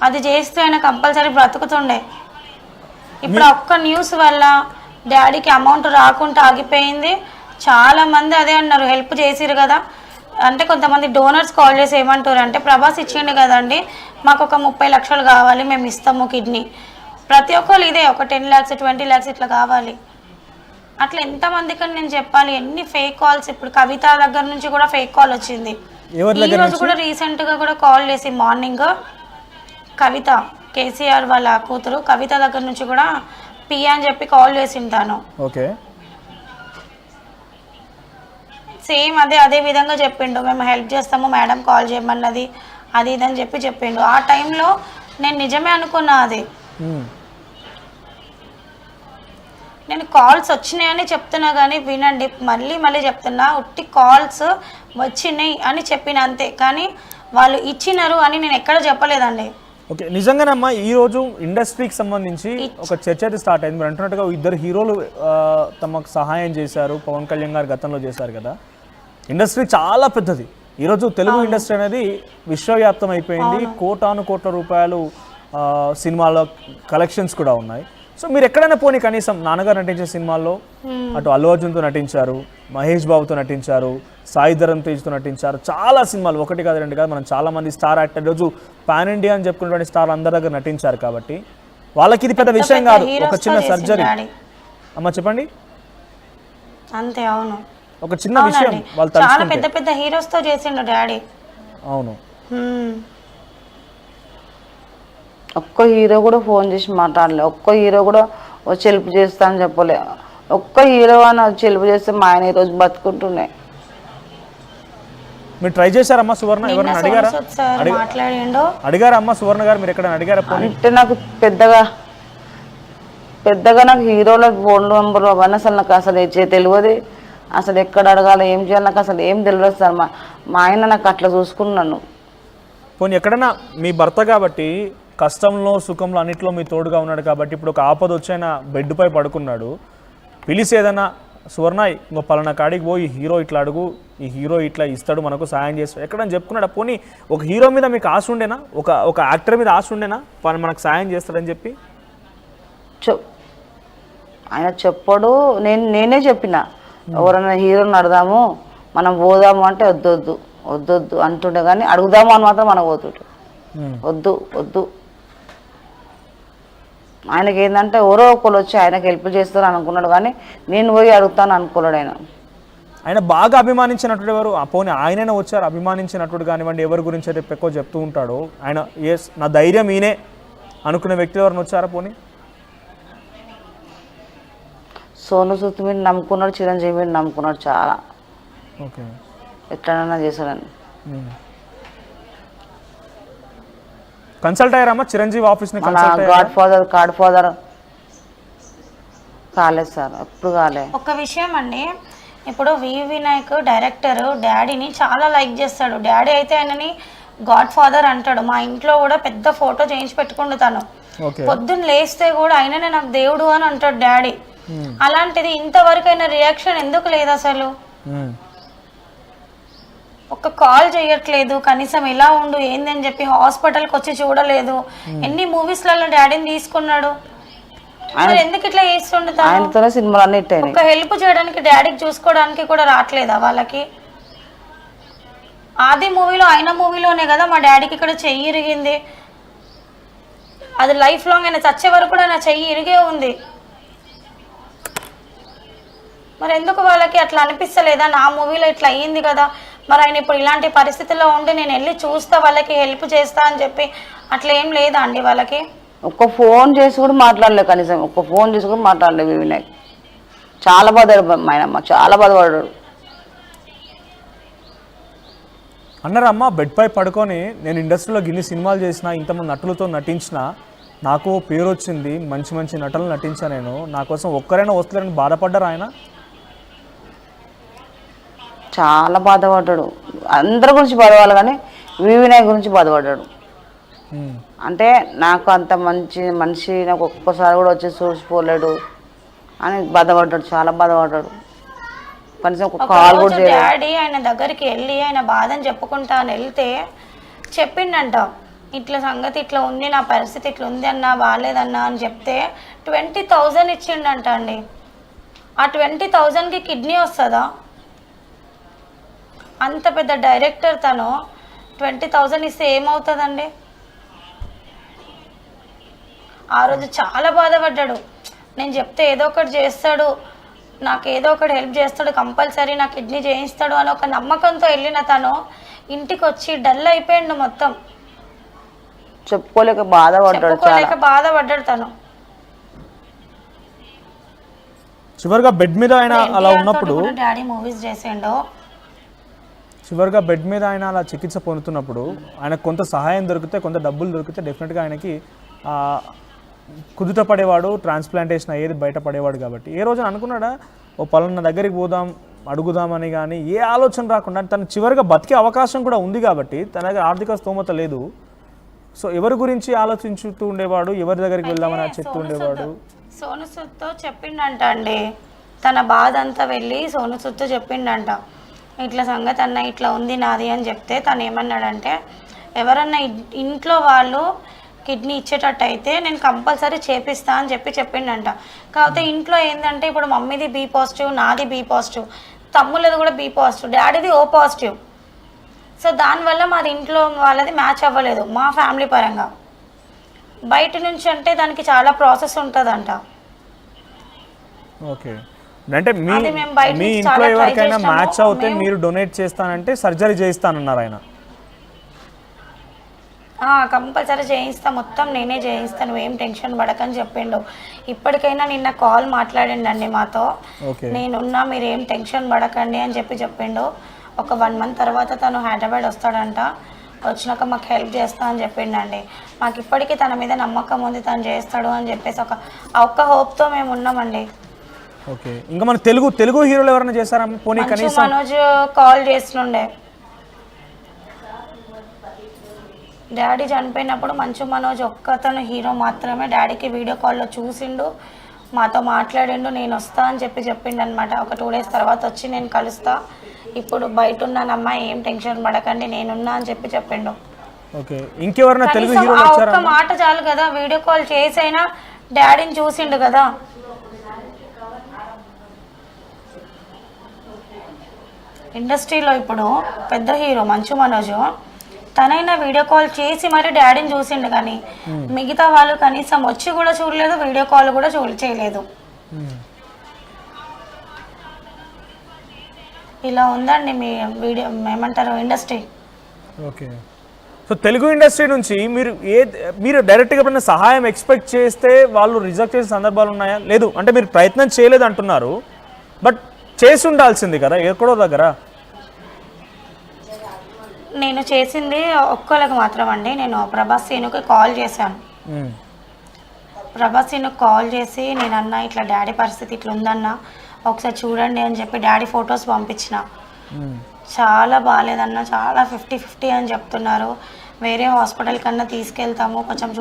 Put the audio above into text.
అది చేస్తే ఆయన కంపల్సరీ బ్రతుకుతుండే. ఇప్పుడు ఒక్క న్యూస్ వల్ల డాడీకి అమౌంట్ రాకుండా ఆగిపోయింది. చాలా మంది అదే అన్నారు, హెల్ప్ చేసిరు కదా అంటే. కొంతమంది డోనర్స్ కాల్ చేసి ఏమంటారు అంటే, ప్రభాస్ ఇచ్చిండు కదండి, మాకు ఒక 30 లక్షలు కావాలి, మేము ఇస్తాము కిడ్నీ. ప్రతి ఒక్కరు ఇదే, ఒక 10 lakhs 20 lakhs ఇట్లా కావాలి. అట్లా ఎంతమందికి అని నేను చెప్పాలి. ఎన్ని ఫేక్ కాల్స్. ఇప్పుడు కవిత దగ్గర నుంచి కూడా ఫేక్ కాల్ వచ్చింది. ఈ రోజు కూడా రీసెంట్గా కూడా కాల్ చేసి మార్నింగ్ కవిత, కేసీఆర్ వాళ్ళ కూతురు కవిత దగ్గర నుంచి కూడా పియా అని చెప్పి కాల్ చేసింటాను. ఓకే, సేమ్ అదే విధంగా చెప్పిండు, మేము హెల్ప్ చేస్తాము మేడం, కాల్ చేయమన్నది అది ఇదని చెప్పిండు. ఆ టైంలో నేను నిజమే అనుకున్నా. అది నేను కాల్స్ వచ్చినాయని చెప్తున్నా కానీ వినండి, మళ్ళీ చెప్తున్నా, ఉట్టి కాల్స్ వచ్చినాయి అని చెప్పిన అంతే, కానీ వాళ్ళు ఇచ్చినారు అని నేను ఎక్కడ చెప్పలేదండి. ఓకే, నిజంగానమ్మా ఈరోజు ఇండస్ట్రీకి సంబంధించి ఒక చర్చ అయితే స్టార్ట్ అయింది. మీరు అంటున్నట్టుగా ఇద్దరు హీరోలు తమకు సహాయం చేశారు, పవన్ కళ్యాణ్ గారు గతంలో చేశారు కదా. ఇండస్ట్రీ చాలా పెద్దది. ఈరోజు తెలుగు ఇండస్ట్రీ అనేది విశ్వవ్యాప్తం అయిపోయింది. కోట్ల రూపాయలు సినిమాలో కలెక్షన్స్ కూడా ఉన్నాయి. సో మీరు ఎక్కడైనా పోనీ కనీసం నాన్నగారు నటించే సినిమాల్లో అటు అల్లు అర్జున్తో నటించారు, మహేష్ బాబుతో నటించారు, సాయి ధరమ్ తేజ్తో నటించారు. చాలా సినిమాలు, ఒకటి కాదు రెండు కాదు, మనం చాలా మంది స్టార్ యాక్టర్ రోజు పాన్ ఇండియా అని చెప్పుకున్నటువంటి స్టార్ అందరి దగ్గర నటించారు. కాబట్టి వాళ్ళకి ఇది పెద్ద విషయం కాదు, ఒక చిన్న సర్జరీ. అమ్మ చెప్పండి. అంతే, అవును, ఒక చిన్న విషయం. వాళ్ళు చాలా పెద్ద హీరోస్ తో చేసిండు డాడీ. అవును, ఒక్క హీరో కూడా ఫోన్ చేసి మాట్లాడలే, ఒక్క హీరో కూడా వచ్చి హెల్ప్ చేస్తా అని చెప్పలే. ఒక్క హీరో అని వచ్చి హెల్ప్ చేస్తే మా ఆయన ఈరోజు బతుకుంటున్నాయి. మీరు ట్రై చేశారమ్మా సువర్ణ? ఎవరైనా అడిగారా? అడిగారా అమ్మా సువర్ణ గారు? మీరు ఎక్కడ అడిగారా? అంటే నాకు పెద్దగా నాకు హీరోల ఫోన్ నెంబర్ అవన్నీ అసలు నాకు అసలు తెలియదు. అసలు ఎక్కడ అడగాలి, ఏం చేయాలి నాకు అసలు ఏం తెలియదు సార్. మా ఆయన నాకు అట్లా చూసుకున్నాను. పోనీ ఎక్కడైనా మీ భర్త కాబట్టి కష్టంలో సుఖంలో అన్నిట్లో మీ తోడుగా ఉన్నాడు కాబట్టి, ఇప్పుడు ఒక ఆపద వచ్చైనా బెడ్పై పడుకున్నాడు, పిలిచి ఏదైనా సువర్ణ ఇంకో పలానా కాడికి పోయి ఈ హీరో ఇట్లా అడుగు, ఈ హీరో ఇట్లా ఇస్తాడు, మనకు సాయం చేస్తాడు ఎక్కడని చెప్పుకున్నాడు. పోనీ ఒక హీరో మీద మీకు ఆశ ఉండేనా? ఒక యాక్టర్ మీద ఆశ ఉండేనా మనకు సాయం చేస్తాడని చెప్పి? ఆయన చెప్పడు, నేనే చెప్పిన ఎవరైనా హీరోని అడదాము, మనం పోదాము అంటే వద్దు అంటుండే, కానీ అడుగుదాము అని మాత్రం మనం పోతుంటే వద్దు. ఆయనకి ఏంటంటే ఎవరో ఒకరు వచ్చి ఆయనకి హెల్ప్ చేస్తారు అనుకున్నాడు, కానీ నేను పోయి అడుగుతాను అనుకోలేడు. ఆయన బాగా అభిమానించినట్టు ఎవరు? పోనీ ఆయననే వచ్చారు అభిమానించినట్టు కానివ్వండి, ఎవరి గురించి అయితే ఎక్కువ చెప్తూ ఉంటాడు ఆయన, నా ధైర్యం ఈయనే అనుకునే వ్యక్తులు ఎవరిని వచ్చారా? పోనీ సోను సూద్ మీద నమ్ముకున్నాడు, చిరంజీవి మీద నమ్ముకున్నాడు చాలా. ఓకే, ఎట్లనైనా చేశాడని. కన్సల్ట్ అయ్యారమ్మా చిరంజీవి ఆఫీస్ ని? గాడ్ ఫాదర్ కాలేదు సార్, ఎప్పుడు కాలే. ఒక విషయం అండి, ఇప్పుడు వినాయక్ డైరెక్టర్ డాడీని చాలా లైక్ చేస్తాడు. డాడీ అయితే ఆయనని గాడ్ ఫాదర్ అంటాడు. మా ఇంట్లో కూడా పెద్ద ఫోటో చేయించి పెట్టుకుంటాను. పొద్దున్న లేస్తే కూడా ఆయననే నాకు దేవుడు అని అంటాడు డాడీ. అలాంటిది ఇంతవరకు అయిన రియాక్షన్ ఎందుకు లేదు అసలు? ఒక కాల్ చేయట్లేదు, కనీసం ఎలా ఉండు ఏంది అని చెప్పి హాస్పిటల్కి వచ్చి చూడలేదు. ఎన్ని మూవీస్లలో డాడీని తీసుకున్నాడు, ఎందుకు ఇట్లా చేస్తుంటారు? ఒక హెల్ప్ చేయడానికి డాడీకి చూసుకోవడానికి కూడా రావట్లేదా వాళ్ళకి? ఆది మూవీలో ఆయన మూవీలోనే కదా మా డాడీకి ఇక్కడ చెయ్యి ఇరిగింది. అది లైఫ్ లాంగ్ ఆయన చచ్చే వరకు కూడా నా చెయ్యి ఇరిగే ఉంది. మరి ఎందుకు వాళ్ళకి అట్లా అనిపిస్తలేదా? నా మూవీలో ఇట్లా అయ్యింది కదా, మరి ఆయన ఇప్పుడు ఇలాంటి పరిస్థితుల్లో ఉండి నేను వెళ్ళి చూస్తా, వాళ్ళకి హెల్ప్ చేస్తా అని చెప్పి అట్లా ఏం లేదా అండి వాళ్ళకి? ఒక్క ఫోన్ చేసి కూడా మాట్లాడలేదు, కనీసం ఒక్క ఫోన్ చేసి కూడా మాట్లాడలేదు వినాయక్. చాలా బాధపడ్డాడు ఆయనమ్మ, చాలా బాధపడ్డాడు. అన్నారమ్మ బెడ్పై పడుకొని, నేను ఇండస్ట్రీలో గిన్ని సినిమాలు చేసిన, ఇంతమంది నటులతో నటించిన, నాకు పేరు వచ్చింది, మంచి మంచి నటులు నటించాను, నేను నా కోసం ఒక్కరైనా వస్తలేరని బాధపడ్డారు ఆయన? చాలా బాధపడ్డాడు. అందరి గురించి బాధపడాలి, కానీ వినాయక్ గురించి బాధపడ్డాడు. అంటే నాకు అంత మనిషి నాకు ఒక్కసారి కూడా వచ్చి చూసిపోలేడు అని బాధపడ్డాడు, చాలా బాధపడ్డాడు. కనీసం ఒక కాల్ కూడా చేయలేదు. డాడీ ఆయన దగ్గరికి వెళ్ళి ఆయన బాధని చెప్పుకుంటా అని వెళ్తే చెప్పిండంట, ఇట్లా సంగతి ఇట్లా ఉంది, నా పరిస్థితి ఇట్లా ఉంది అన్నా, బాగాలేదన్నా అని చెప్తే 20,000 ఇచ్చిండంట అండి. ఆ 20,000కి కిడ్నీ వస్తుందా? అంత పెద్ద డైరెక్టర్ తను 20,000 ఇస్తే ఏమవుతుందండి? ఆ రోజు చాలా బాధపడ్డాడు. నేను చెప్తే ఏదో ఒకటి చేస్తాడు, నాకు ఏదో ఒకటి హెల్ప్ చేస్తాడు, కంపల్సరీ నా కిడ్నీ చేయిస్తాడు అని ఒక నమ్మకంతో వెళ్ళిన తను ఇంటికి వచ్చి డల్ అయిపోయిండు, మొత్తం చెప్పుకోలేక బాధపడ్డాడు తను. చివరిగా బెడ్ మీద ఆయన అలా ఉన్నప్పుడు, డాడీ మూవీస్ చేసిండు, చివరిగా బెడ్ మీద ఆయన అలా చికిత్స పొందుతున్నప్పుడు ఆయనకు కొంత సహాయం దొరికితే, కొంత డబ్బులు దొరికితే డెఫినెట్గా ఆయనకి కుదుట పడేవాడు, ట్రాన్స్ప్లాంటేషన్ అయ్యేది బయటపడేవాడు. కాబట్టి ఏ రోజున అనుకున్నాడా ఓ పలానా దగ్గరికి పోదాం అడుగుదామని, కానీ ఏ ఆలోచన రాకుండా తను చివరిగా బతికే అవకాశం కూడా ఉంది కాబట్టి తన దగ్గర ఆర్థిక స్తోమత లేదు. సో ఎవరి గురించి ఆలోచించుతూ ఉండేవాడు, ఎవరి దగ్గరికి వెళ్దామని చెప్తూ ఉండేవాడు. సోను సూద్తో చెప్పిండంట అండి, తన బాధ అంతా వెళ్ళి సోను సూద్తో చెప్పిండంట, ఇట్లా సంగతి అన్న ఇట్లా ఉంది నాది అని చెప్తే తను ఏమన్నాడంటే, ఎవరన్నా ఇంట్లో వాళ్ళు కిడ్నీ ఇచ్చేటట్టు అయితే నేను కంపల్సరీ చేపిస్తా అని చెప్పిండంట. కాకపోతే ఇంట్లో ఏంటంటే ఇప్పుడు మమ్మీది బి పాజిటివ్, నాది బి పాజిటివ్, తమ్ముళ్ళది కూడా బి పాజిటివ్, డాడీది ఓ పాజిటివ్. సో దానివల్ల మాది ఇంట్లో వాళ్ళది మ్యాచ్ అవ్వలేదు మా ఫ్యామిలీ పరంగా. బయట నుంచి అంటే దానికి చాలా ప్రాసెస్ ఉంటుందంట. ఓకే, అంటే మీ ఇంట్లో ఎవరికైనా మ్యాచ్ అవుతే మీరు డొనేట్ చేస్తానంటే సర్జరీ చేయిస్తానన్నారు ఆయన. కంపల్సరీ చేయిస్తా, మొత్తం నేనే చేయిస్తాను, నువ్వేం టెన్షన్ పడకని చెప్పిండు. ఇప్పటికైనా నిన్న కాల్ మాట్లాడిండండి మాతో, నేనున్నా మీరేం టెన్షన్ పడకండి అని చెప్పిండు. ఒక 1 month తర్వాత తను హైదరాబాద్ వస్తాడంట, వచ్చినాక మాకు హెల్ప్ చేస్తా అని చెప్పిండండి. మాకు ఇప్పటికీ తన మీద నమ్మకం ఉంది, తను చేస్తాడు అని చెప్పేసి ఒక్క హోప్తో మేము ఉన్నామండి. ఓకే, ఇంకా మన తెలుగు హీరోలు ఎవరైనా చేశారా? పోనీ కనీసం మనోజ్ కాల్ చేస్తుండే, డాడీ చనిపోయినప్పుడు మంచు మనోజ్ ఒక్కతను హీరో మాత్రమే డాడీకి వీడియో కాల్లో చూసిండు, మాతో మాట్లాడిండు, నేను వస్తా అని చెప్పిండు అనమాట. ఒక 2 days తర్వాత వచ్చి నేను కలుస్తా, ఇప్పుడు బయట ఉన్నానమ్మా ఏం టెన్షన్ పడకండి నేనున్నా అని చెప్పిండు. ఓకే, ఇంకెవరైనా తెలుగు హీరోలు వచ్చారా? ఒక్క మాట చాలు కదా, వీడియో కాల్ చేసైనా డాడీని చూసిండు కదా. ఇండస్ట్రీలో ఇప్పుడు పెద్ద hero Manchu Manoj, తనైనా video call చేసి మరి డాడీని చూసిండు, కానీ మిగతా వాళ్ళు కనీసం వచ్చి కూడా చూడలేదు, వీడియో కాల్ కూడా చేయలేదు. ఇలా ఉందండి మీ వీడియో ఏమంటారు industry. Okay, so Telugu industry నుంచి మీరు డైరెక్ట్గా ఎప్పుడైనా సహాయం ఎక్స్పెక్ట్ చేస్తే వాళ్ళు రిజెక్ట్ చేసే సందర్భాలు ఉన్నాయా? లేదు అంటే మీరు ప్రయత్నం చేయలేదు అంటున్నారు, బట్ చేసి ఉండాల్సింది కదా ఎక్కడో దగ్గర. నేను చేసింది ఒక్కళ్ళకి మాత్రం అండి. నేను ప్రభాస్ సీనుకి కాల్ చేశాను, ప్రభాస్ సీనుకి కాల్ చేసి నేను అన్నా ఇట్లా డాడీ పరిస్థితి ఇట్లా ఉందన్నా ఒకసారి చూడండి అని చెప్పి డాడీ ఫొటోస్ పంపించిన. చాలా బాగాలేదన్నా, చాలా 50-50 అని చెప్తున్నారు, వేరే హాస్పిటల్ కన్నా తీసుకెళ్తాము కొంచెం